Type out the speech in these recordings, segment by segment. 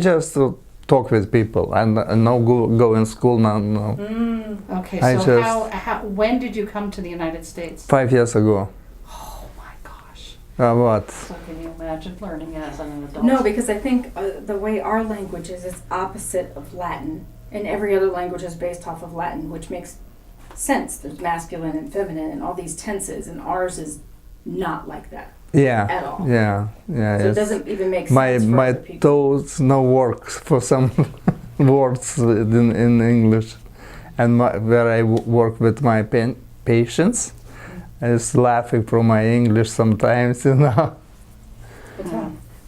Just to talk with people and no go in school, no. Okay, I so just- when did you come to the United States? 5 years ago. Oh my gosh. What? So can you imagine learning as an adult? No, because I think the way our language is opposite of Latin, and every other language is based off of Latin, which makes sense. There's masculine and feminine and all these tenses, and ours is not like that Yeah. at all. Yeah. So Yes. it doesn't even make My sense for my other people. toes no works for some words in English, and where I work with my patients, is laughing from my English sometimes, you know.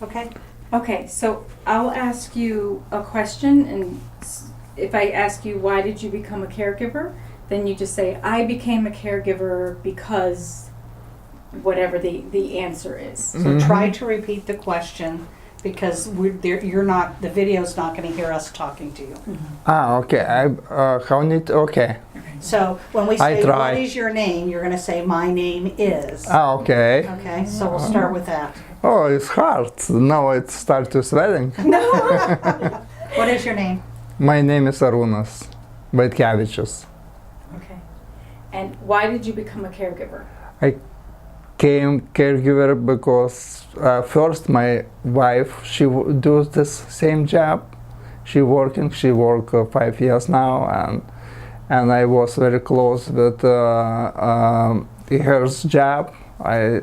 Okay. Okay, so I'll ask you a question, and if I ask you why did you become a caregiver, then you just say, I became a caregiver because whatever the answer is. So try to repeat the question because the video's not going to hear us talking to you. Okay. How need? Okay. So when we I say, try. what is your name? You're going to say, my name is. Okay. Okay, so we'll start with that. Oh, it's hard. Now it starts to sweating. What is your name? My name is Arunas Vaitkevicius. Okay. And why did you become a caregiver? I came caregiver because first my wife, she does this same job. She work 5 years now, and I was very close with her job. I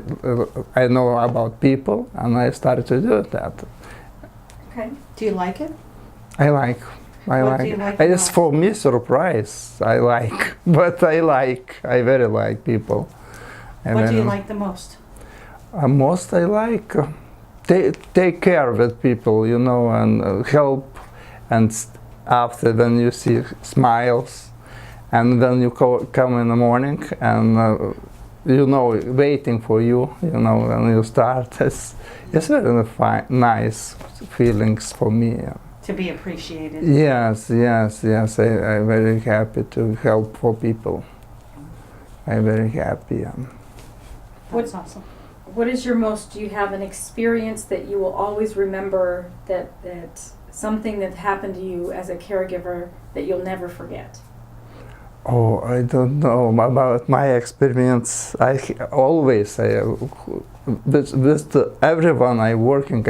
know about people, and I started to do that. Okay. Do you like it? I like. What do you like the It's most? for me surprise. I like, but I very like people. What do you like the most? Most I like take care with people, you know, and help, and after when you see smiles, and when you come in the morning and you know waiting for you, you know, when you start, it's very nice feelings for me. To be appreciated. Yes. I'm very happy to help for people. I'm very happy. That's awesome. What is your most, do you have an experience that you will always remember that something that happened to you as a caregiver that you'll never forget? Oh, I don't know about my experience. With everyone I working,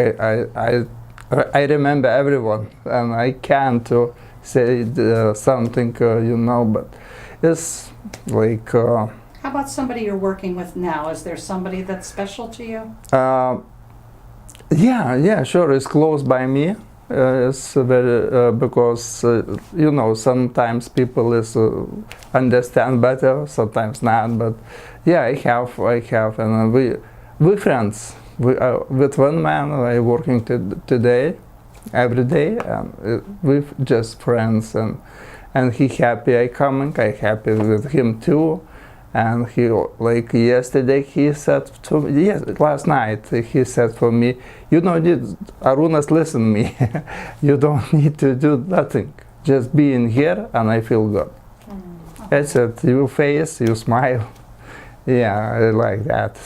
I remember everyone, and I can't say something, you know, but it's like. How about somebody you're working with now? Is there somebody that's special to you? Yeah, sure. It's close by me. It's very because you know sometimes people understand better, sometimes not. But yeah, I have, and we friends. With one man I working today, every day, and we just friends, and he happy I coming. I happy with him too. And he, like yesterday, he said to me, yes, last night, he said for me, you don't need, Arunas, listen me, you don't need to do nothing. Just be in here and I feel good. That's it, you face, you smile. Yeah, I like that.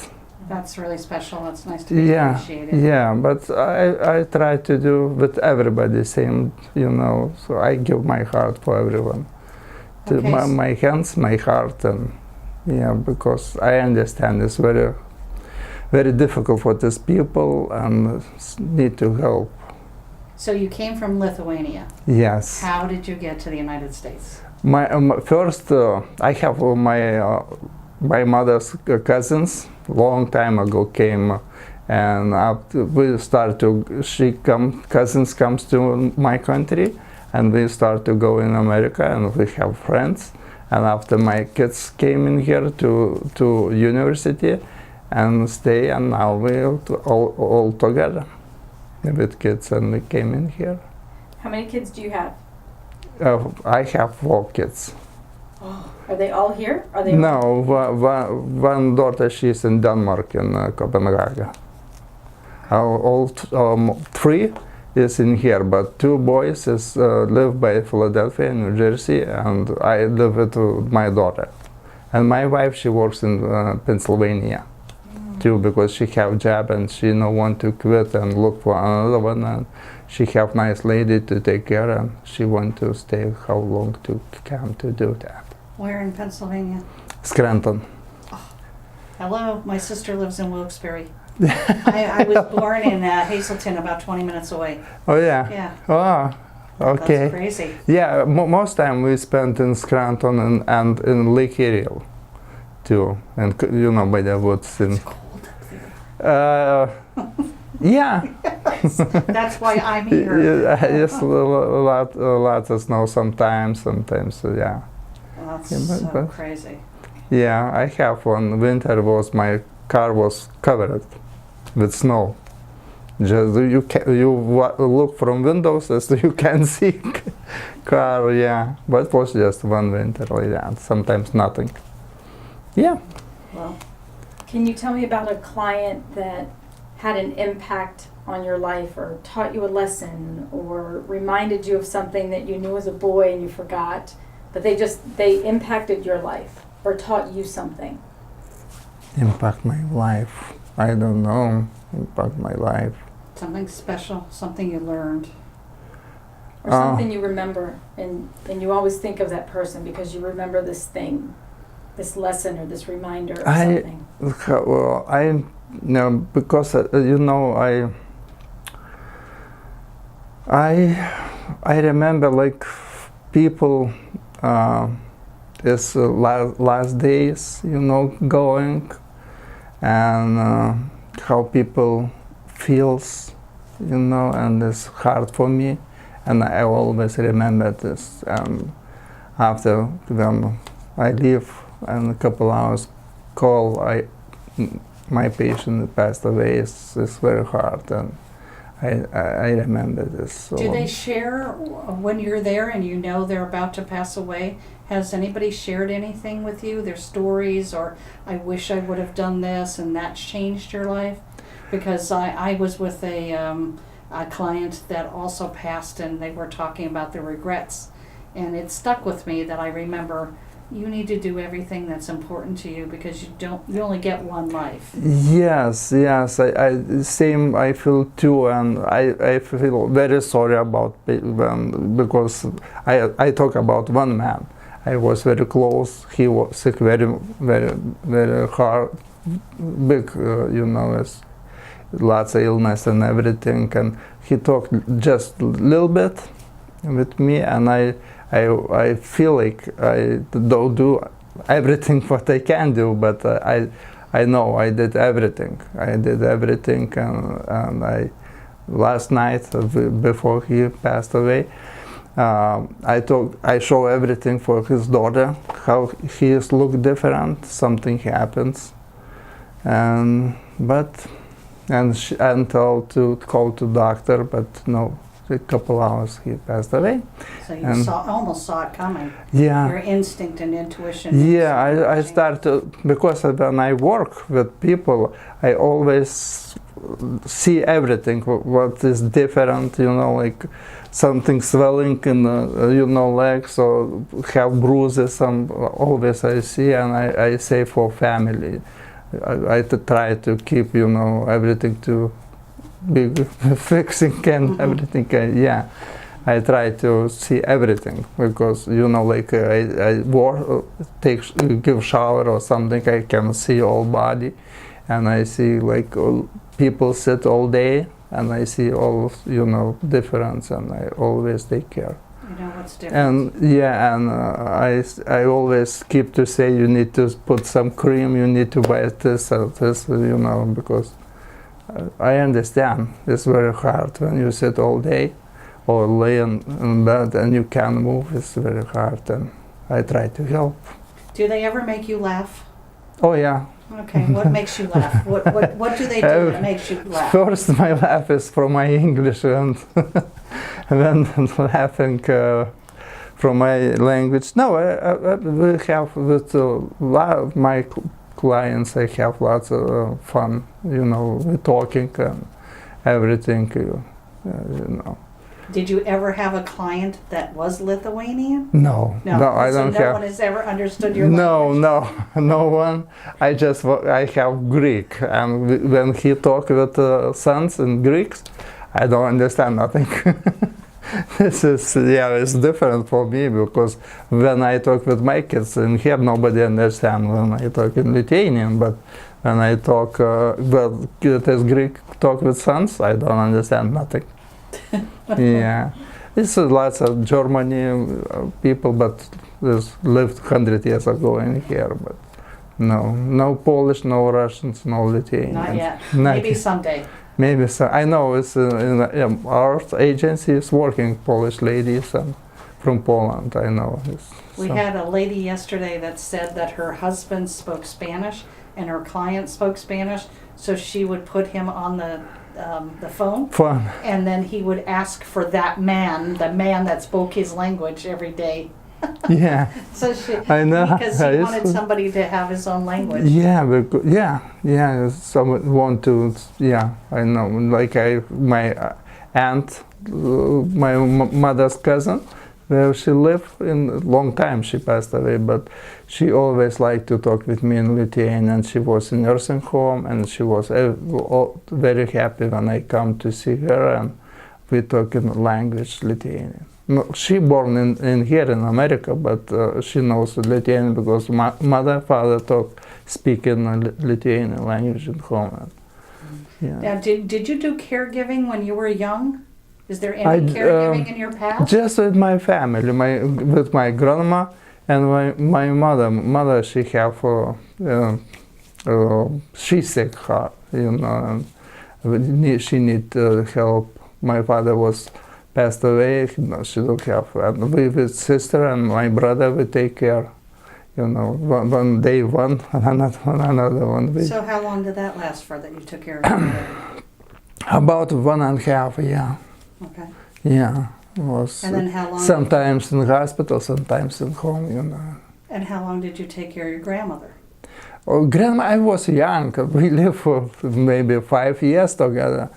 That's really special. That's nice to be appreciated. Yeah, but I try to do with everybody same, you know, so I give my heart for everyone. Okay. My hands, my heart, and yeah, because I understand it's very, very difficult for these people and need to help. So you came from Lithuania. Yes. How did you get to the United States? My first, I have my mother's cousins. Long time ago came, and after we start to cousins comes to my country, and we start to go in America, and we have friends. And after my kids came in here to university and stay, and now we all together with kids, and we came in here. How many kids do you have? I have 4 kids. Are they all here? Are they No, one daughter, she's in Denmark, in Copenhagen. All 3 is in here, but 2 boys live by Philadelphia, New Jersey, and I live with my daughter. And my wife, she works in Pennsylvania. too, because she have job and she no want to quit and look for another one, and she have nice lady to take care, and she want to stay how long to come to do that. Where in Pennsylvania? Scranton. Hello, my sister lives in Wilkes-Barre. I was born in Hazleton, about 20 minutes away. Oh yeah. Yeah, Oh, okay. that's crazy. Yeah, most time we spent in Scranton and in Lake Erie too, and you know, by the woods. It's cold up there. Yeah. That's why I'm here. Yes, a lot of snow sometimes. Yeah. That's Yeah, so but- crazy. Yeah, I have one winter was my car was covered with snow. Just look from windows as you can see car. Yeah, but it was just one winter like that. Sometimes nothing. Yeah. Well, Can you tell me about a client that had an impact on your life or taught you a lesson or reminded you of something that you knew as a boy and you forgot, but they impacted your life or taught you something? Impact my life. I don't know. Impact my life. something special, something you learned. Or something you remember and you always think of that person because you remember this thing, this lesson or this reminder or something. Well, I know because you know I remember like people this last days, you know, going and how people feels, you know, and it's hard for me, and I always remember this. After when I leave and a couple hours call, my patient passed away. It's very hard, and I remember this. Do they share when you're there and you know they're about to pass away? Has anybody shared anything with you, their stories, or I wish I would have done this and that's changed your life? Because I was with a client that also passed and they were talking about their regrets. And it stuck with me that I remember you need to do everything that's important to you because you only get one life. Yes, I same I feel too, and I feel very sorry about because I talk about one man. I was very close. He was sick very hard, big, you know, as lots of illness and everything. And he talked just a little bit with me, and I feel like I don't do everything what I can do, but I know I did everything. And I last night before he passed away, I show everything for his daughter, how he is look different. Something happens, and told to call to doctor, but no. A couple hours he passed away. So you almost saw it coming. Yeah. Your instinct and intuition. Yeah, I started because when I work with people, I always see everything what is different. You know, like something swelling in legs or have bruises. Always I see, and I say for family, I try to keep everything to be fixing and everything. Yeah, I try to see everything because like I give shower or something, I can see all body, and I see like people sit all day, and I see all difference, and I always take care. You know what's different. And I always keep to say you need to put some cream, you need to buy this or this, because I understand it's very hard when you sit all day or lay in bed and you can't move. It's very hard, and I try to help. Do they ever make you laugh? Oh yeah. Okay, what makes you laugh? What do they do that makes you laugh? First, my laugh is from my English, and then laughing from my language. No, we have with a lot of my clients, I have lots of fun, we're talking and everything, Did you ever have a client that was Lithuanian? No, I so don't no have. one has ever understood your No, language? no one. I have Greek, and when he talk with sons in Greeks, I don't understand nothing. This is it's different for me because when I talk with my kids in here, nobody understand when I talk in Lithuanian, but when I talk well, this Greek talk with sons, I don't understand nothing. Yeah, it's lots of Germany people, but this lived 100 years ago in here, but no Polish, no Russians, no Lithuanians. Not yet. Not Maybe yet. someday. Maybe so. I know it's in our agency is working Polish ladies and from Poland. I know. We had a lady yesterday that said that her husband spoke Spanish and her client spoke Spanish, so she would put him on the phone, fun. and then he would ask for that man, the man that spoke his language every day. Yeah, So I know. because he wanted somebody to have his own language. Yeah, because, yeah. Someone want to. Yeah, I know. Like my aunt, my mother's cousin, where she lived in a long time. She passed away, but she always liked to talk with me in Lithuanian. She was in nursing home, and she was very happy when I come to see her, and we talk in language Lithuanian. No, she born in here in America, but she knows Lithuanian because my mother, father speak in Lithuanian language at home. Yeah. Now, did you do caregiving when you were young? Is there any caregiving in your past? Just with my family, with my grandma and my mother. Mother, she have she's sick, and she need help. My father was passed away. She don't have. And we with sister and my brother, we take care. One day one, another one. So how long did that last for that you took care of your mother? About 1.5 years. Okay. Yeah, was. And then how long? Sometimes in hospital, sometimes in home. And how long did you take care of your grandmother? Oh, grandma, I was young. We lived for maybe 5 years together.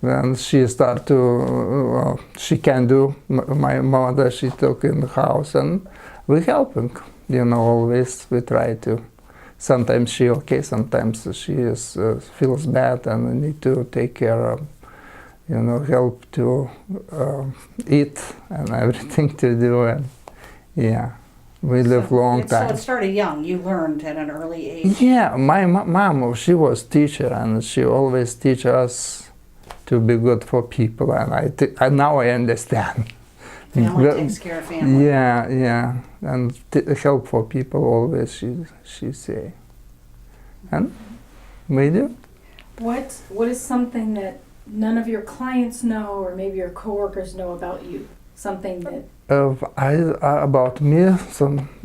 Then she started to, she can do, my mother, she took in the house and we helping, always we try to. Sometimes she okay, sometimes she feels bad and we need to take care of, help to eat and everything to do, and yeah, we live long time. So it started young, you learned at an early age. Yeah, my mom, she was teacher and she always teach us to be good for people, and now I understand. Family takes care of family. Yeah, and help for people always, she say. And we do. What is something that none of your clients know, or maybe your coworkers know about you? Something that about me,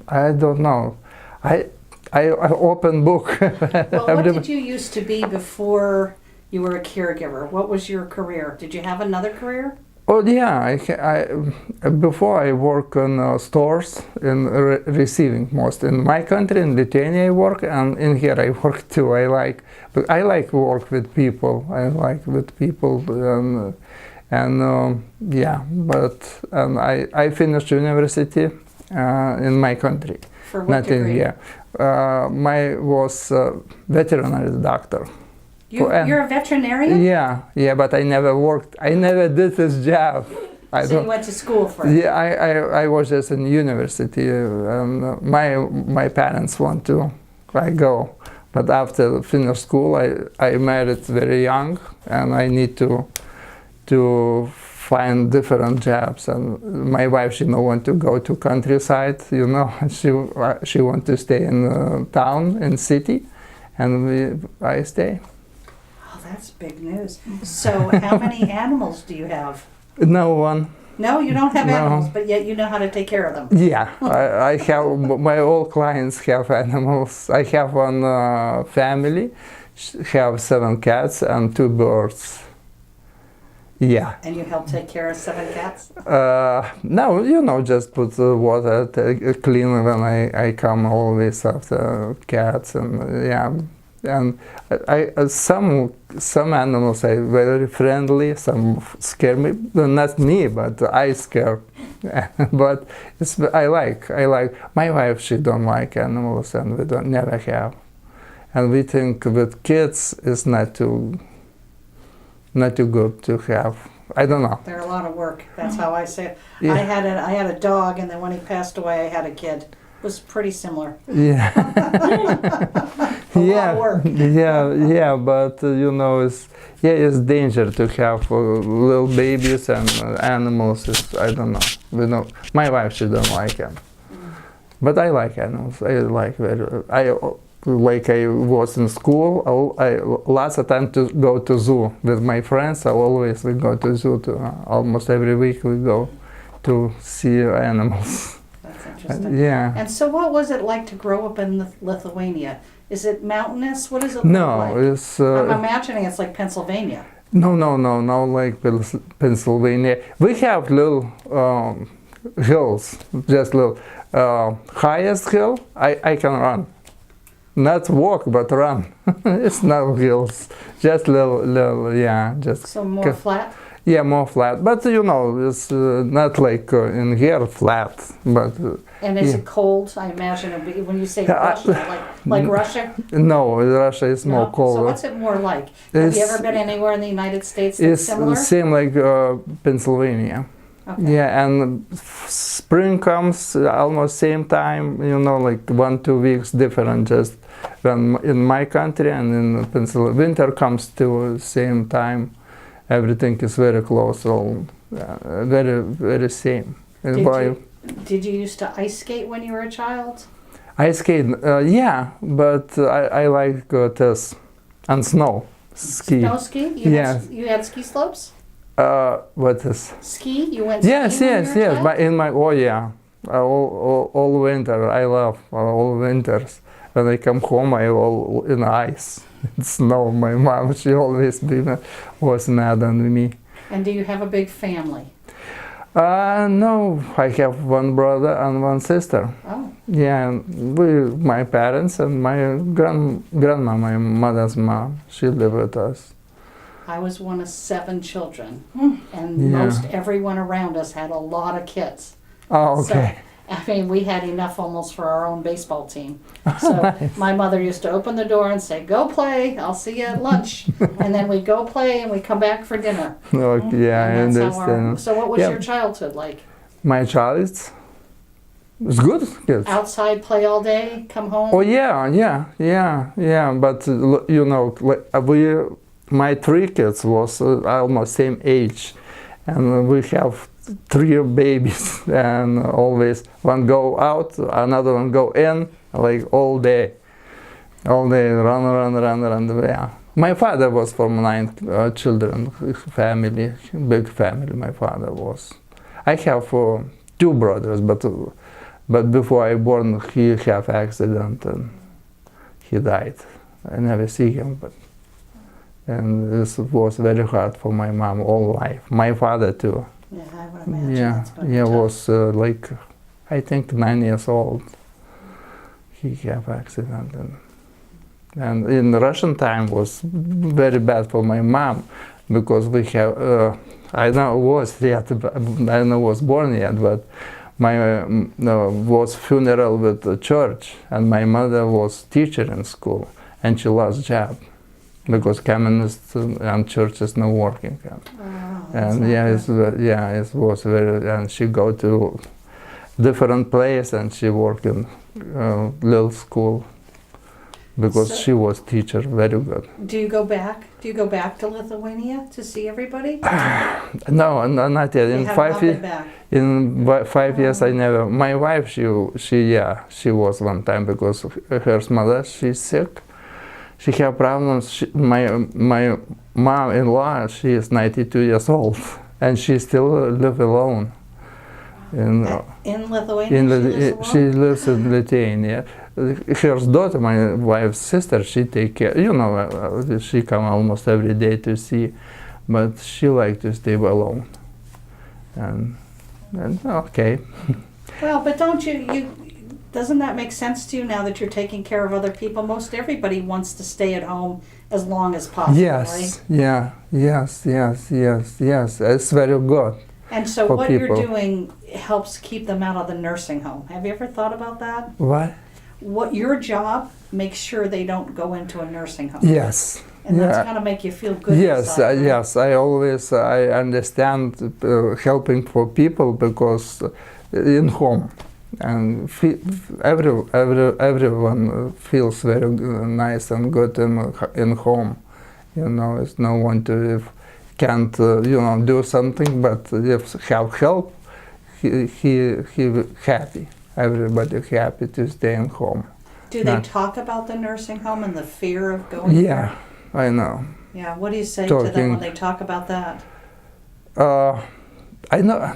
I don't know. I open book. Well, what did you used to be before you were a caregiver? What was your career? Did you have another career? Oh yeah, before I work in stores in receiving most in my country in Lithuania I work, and in here I work too. I like work with people. I like with people, and yeah. But I finished university in my country. For what degree? My was veterinary doctor. You're a veterinarian? Yeah, but I never worked. I never did this job. So you went to school for it? Yeah, I was just in university, and my parents want to go, but after finish school, I married very young, and I need to find different jobs. And my wife, she don't want to go to countryside, she want to stay in town, in city, and I stay. That's big news. So how many animals do you have? No one. No, you don't have No. animals, but yet you know how to take care of them. Yeah, I have, my all clients have animals. I have one family, have 7 cats and 2 birds. Yeah. And you help take care of 7 cats? No, just put water, clean when I come always after cats, and yeah, And some animals are very friendly, some scare me. Well, not me, but I scare. But I like. My wife, she don't like animals, and we don't never have. And we think with kids it's not too good to have. I don't know. They're a lot of work. That's how I say it. Yeah. I had a dog, and then when he passed away, I had a kid. It was pretty similar. Yeah. A lot of work. Yeah, but it's danger to have little babies and animals. I don't know. My wife, she don't like them, but I like animals. I was in school. I lots of time to go to zoo with my friends. We go to zoo almost every week. We go to see animals. That's interesting. Yeah. And so, what was it like to grow up in Lithuania? Is it mountainous? What is it No, like? it's. I'm imagining it's like Pennsylvania. No, like Pennsylvania. We have little hills, just little. Highest hill, I can run. Not walk, but run. It's no hills, just little, yeah. So more flat? Yeah, more flat. But it's not like in here flat, but. And is yeah. it cold? I imagine it'd be, when you say Russia, like Russia? No, Russia is more No? cold. So what's it more like? Have you ever been anywhere in the United States that's It's similar? same like Pennsylvania. Okay. Yeah, and spring comes almost same time, like 1-2 weeks different just than in my country, and in Pennsylvania. Winter comes to same time. Everything is very close, all very, very same. Did you used to ice skate when you were a child? Ice skate, yeah, but I like this, and snow, ski. Snow ski? You had ski slopes? What is? Ski? You went skiing Yes. when you were a child? Oh yeah, all winter. I love all winters. When I come home, I all in ice, snow. My mom, she always was mad on me. And do you have a big family? No, I have one brother and one sister. Oh. Yeah, my parents and my grandma, my mother's mom, she lived with us. I was one of 7 children, and most everyone around us had a lot of kids. Oh, okay. So, I mean, we had enough almost for our own baseball team. So Nice. my mother used to open the door and say, "Go play, I'll see you at lunch." And then we'd go play and we'd come back for dinner. Okay, yeah, I And that's how understand. so what was Yeah. your childhood like? My child, it's good. Yes. Outside, play all day, come home? Oh yeah. But my 3 kids was almost same age, and we have 3 babies, and always one go out, another one go in, like all day, run. Yeah. My father was from 9 children, family, big family. My father was. I have 2 brothers, but before I born, he have accident and he died. I never see him, and this was very hard for my mom all life. My father too. Yeah, I would imagine. That's been tough. Was like, I think 9 years old. He have accident, and in Russian time was very bad for my mom, because we have I don't was born yet, but my was funeral with the church, and my mother was teacher in school, and she lost job because communists and church is not working. And it was very, and she go to different place, and she work in little school, because she was teacher very good. Do you go back? Do you go back to Lithuania to see everybody? No, not yet. In 5 years, back. in 5 years, I never. My wife, she was one time, because her mother, she's sick. She have problems. My mom-in-law, she is 92 years old, and she still live alone. In Lithuania, she lives in Lithuania. Her daughter, my wife's sister, she take care. She come almost every day to see, but she like to stay alone. And okay. Well, but don't you Doesn't that make sense to you now that you're taking care of other people? Most everybody wants to stay at home as long as possible, Yes, right? yeah, yes. It's very good. And so For what people. you're doing helps keep them out of the nursing home. Have you ever thought about that? What? What your job makes sure they don't go into a nursing home. Yes. And that's Yeah. gotta make you feel good Yes, inside, right? yes. I understand helping for people because in home, and everyone feels very nice and good in home. You know, it's no one to can't do something, but if have help, he happy. Everybody happy to stay in home. Do they No. talk about the nursing home and the fear of going Yeah, I know. there? Yeah, what do you say to them Talking. when they talk about that? I know.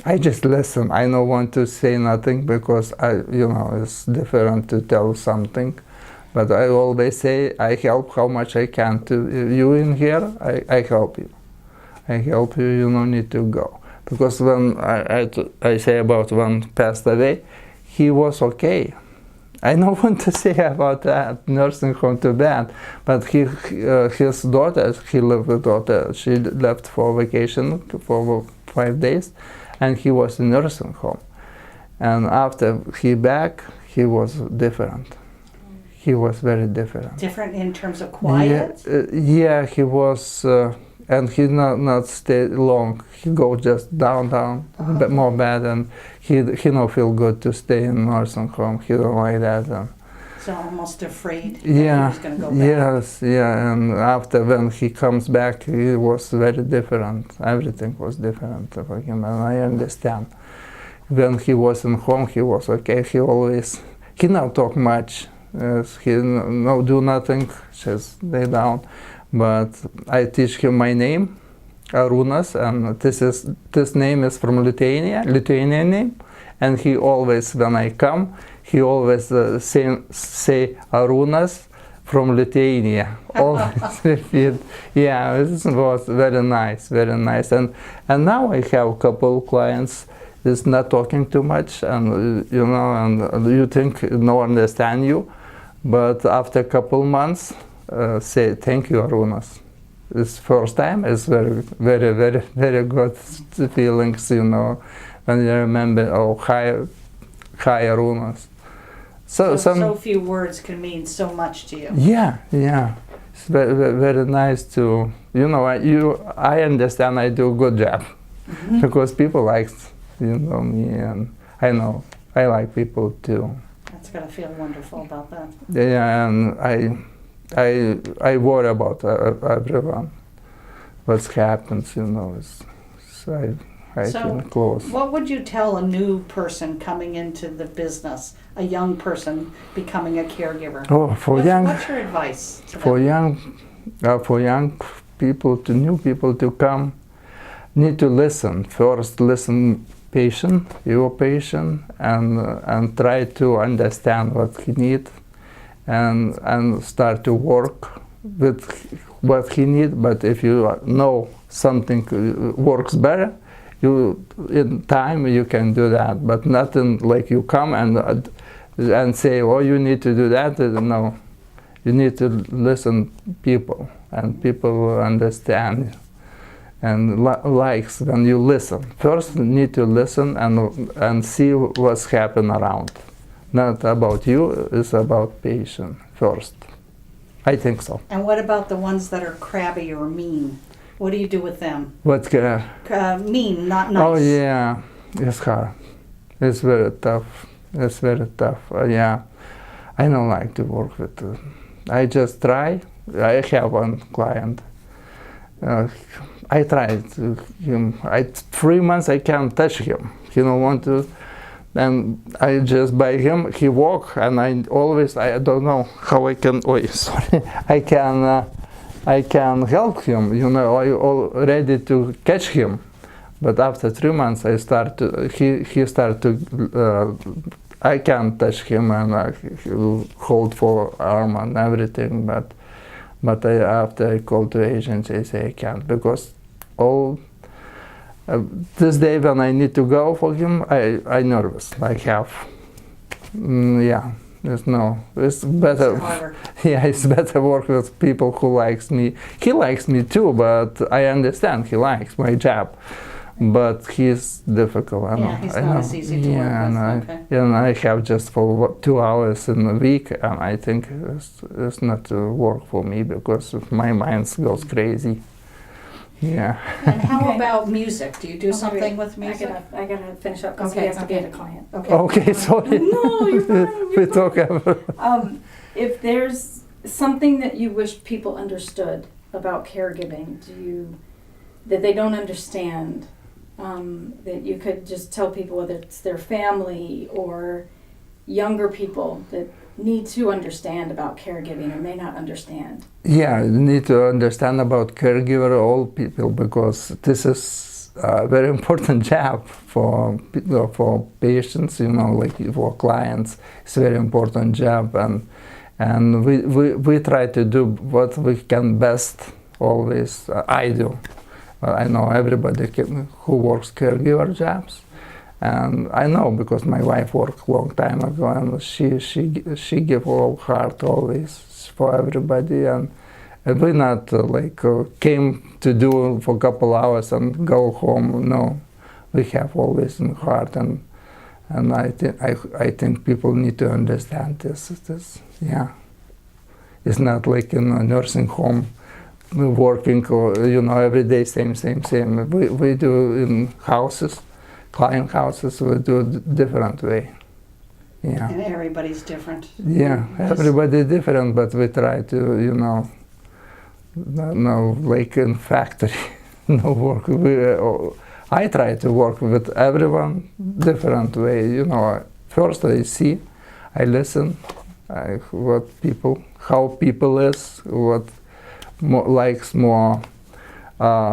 I just listen. I don't want to say nothing because it's different to tell something. But I always say I help how much I can to you in here. I help you. I help you. You don't need to go because when I say about when passed away, he was okay. I don't want to say about that nursing home too bad, but his daughter, he lived with daughter. She left for vacation for 5 days, and he was in nursing home. And after he back, he was different. He was very different. Different in terms of quiet? Yeah, he was, and he not stay long. He go just down, but more bad, and he don't feel good to stay in nursing home. He don't like that. So almost afraid that Yeah, he was going to go back. yes, yeah, and after when he comes back, he was very different. Everything was different for him, and I understand. When he was in home, he was okay. He not talk much. He no do nothing, just lay down. But I teach him my name, Arunas, and this name is from Lithuanian name, and he always, when I come, he always say Arunas from Lithuania. Always repeat. Yeah, this was very nice, and now I have a couple clients. Is not talking too much, and you think no understand you, but after a couple months, say thank you, Arunas. This first time is very, very, very, very good feelings, when you remember, oh, hi, Arunas. So few words can mean so much to you. Yeah. It's very, very, very nice to, I understand I do a good job because people like, me, and I know I like people too. That's got to feel wonderful about that. Yeah, and I worry about everyone. What happens, I So, feel close. What would you tell a new person coming into the business, a young person becoming a caregiver? Oh, What's your advice to them? For young people, to new people to come, need to listen. First, listen your patient, and try to understand what he needs, and start to work with what he needs. But if you know something works better, in time you can do that. But nothing like you come and say, oh, you need to do that. No, you need to listen people, and people will understand. And likes when you listen. First, you need to listen and see what's happening around. Not about you, it's about patient first. I think so. And what about the ones that are crabby or mean? What do you do with them? Mean, not nice. Oh yeah, it's hard. It's very tough. Yeah, I don't like to work with. I just try. I have one client. I tried him. 3 months I can't touch him. He don't want to. And I just by him, he walk, and I don't know how I can. Oh, sorry. I can help him. I all ready to catch him. But after 3 months, he start to. I can't touch him, and I hold for arm and everything. But after I called the agency, I say I can't because this day when I need to go for him, I nervous. I have Yeah, it's better. Harder. Yeah, it's better work with people who likes me. He likes me too, but I understand he likes my job. But he's difficult. I know. Yeah, he's I not know. as easy to yeah, work with. Okay. And I have just for 2 hours in a week, and I think it's not work for me because my mind goes crazy. Yeah. And how Okay. about music? Do you do something with I music? gotta finish up because Okay, we have to okay. get a client. Okay. Okay, sorry. No, you're fine. we You're talk fine. about. If there's something that you wish people understood about caregiving, that they don't understand, that you could just tell people, whether it's their family or younger people that need to understand about caregiving or may not understand. Yeah, you need to understand about caregiver, all people, because this is a very important job for patients, like for clients. It's a very important job, and we try to do what we can best. Always, I do. I know everybody who works caregiver jobs. And I know because my wife worked a long time ago, and she give all heart always for everybody, and we not came to do for a couple hours and go home. No, we have always in heart, and I think people need to understand this. Yeah, it's not like in a nursing home working or every day same. We do in houses. Client houses we do different way. Yeah. And everybody's different. Yeah, everybody different, but we try to, no like in factory, no work. I try to work with everyone different way. First I see, I listen, how people is, what likes more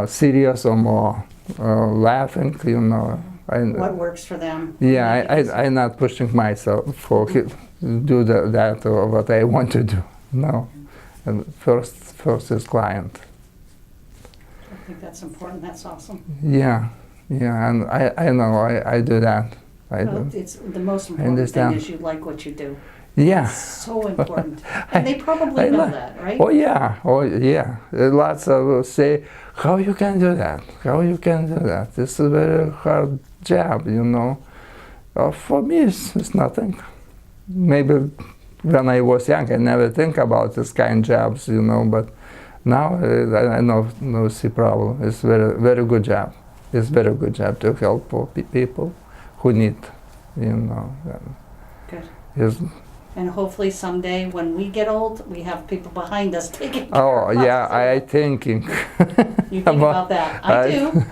serious or more laughing. What works for them? Yeah, I'm not pushing myself for do that or what I want to do. No, and first is client. I think that's important. That's awesome. Yeah, and I know I do that. It's the most important understand. thing is you like what you do. Yeah. It's so important, and they probably know that, right? Oh yeah. Lots of say, how you can do that? How you can do that? It's a very hard job, For me, it's nothing. Maybe when I was young, I never think about this kind of jobs, But now I no see problem. It's very good job. It's very good job to help people who need, Good. And hopefully someday when we get old, we have people behind us taking care Oh of us. yeah, I thinking. You think about that. I do.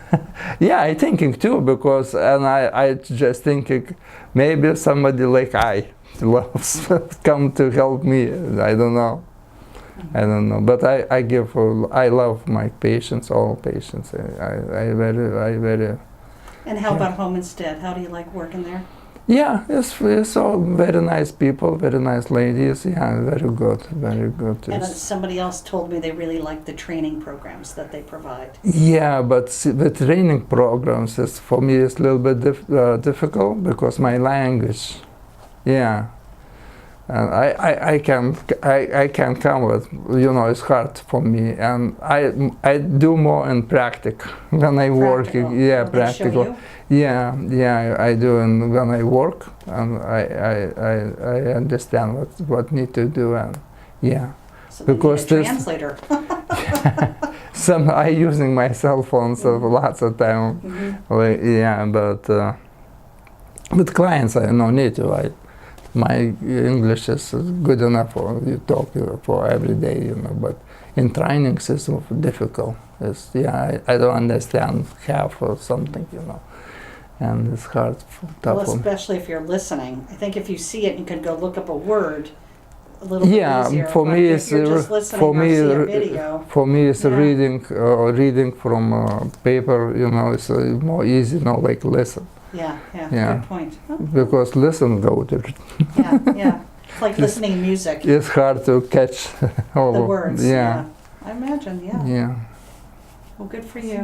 Yeah, I thinking too, because I just thinking maybe somebody like I loves come to help me. I don't know, but I love my patients, all patients. I very. And how about home instead? How do you like working there? Yeah, it's all very nice people, very nice ladies. Yeah, very good. And somebody else told me they really like the training programs that they provide. Yeah, but the training programs is for me is a little bit difficult because my language. Yeah, and I can come with it's hard for me, and I do more in practice when I working. Yeah, They show practical. you? Yeah, I do, and when I work, and I understand what need to do, and yeah. So they Because need a this- translator. I using my cell phone so lots of time. But with clients I no need to. My English is good enough for you talk for every day, But in trainings it's difficult. I don't understand half or something, And it's hard, tough. Well, especially if you're listening. I think if you see it, you can go look up a word a little bit easier. For but me if it's you're just listening for or me see a video. for me it's Yeah. reading from paper. It's more easy, like listen. Yeah, Yeah. good point. Oh, Because listen though, yeah. It's like listening to music. it's hard to catch all The of- words. Yeah, I imagine, yeah. Well, good for you.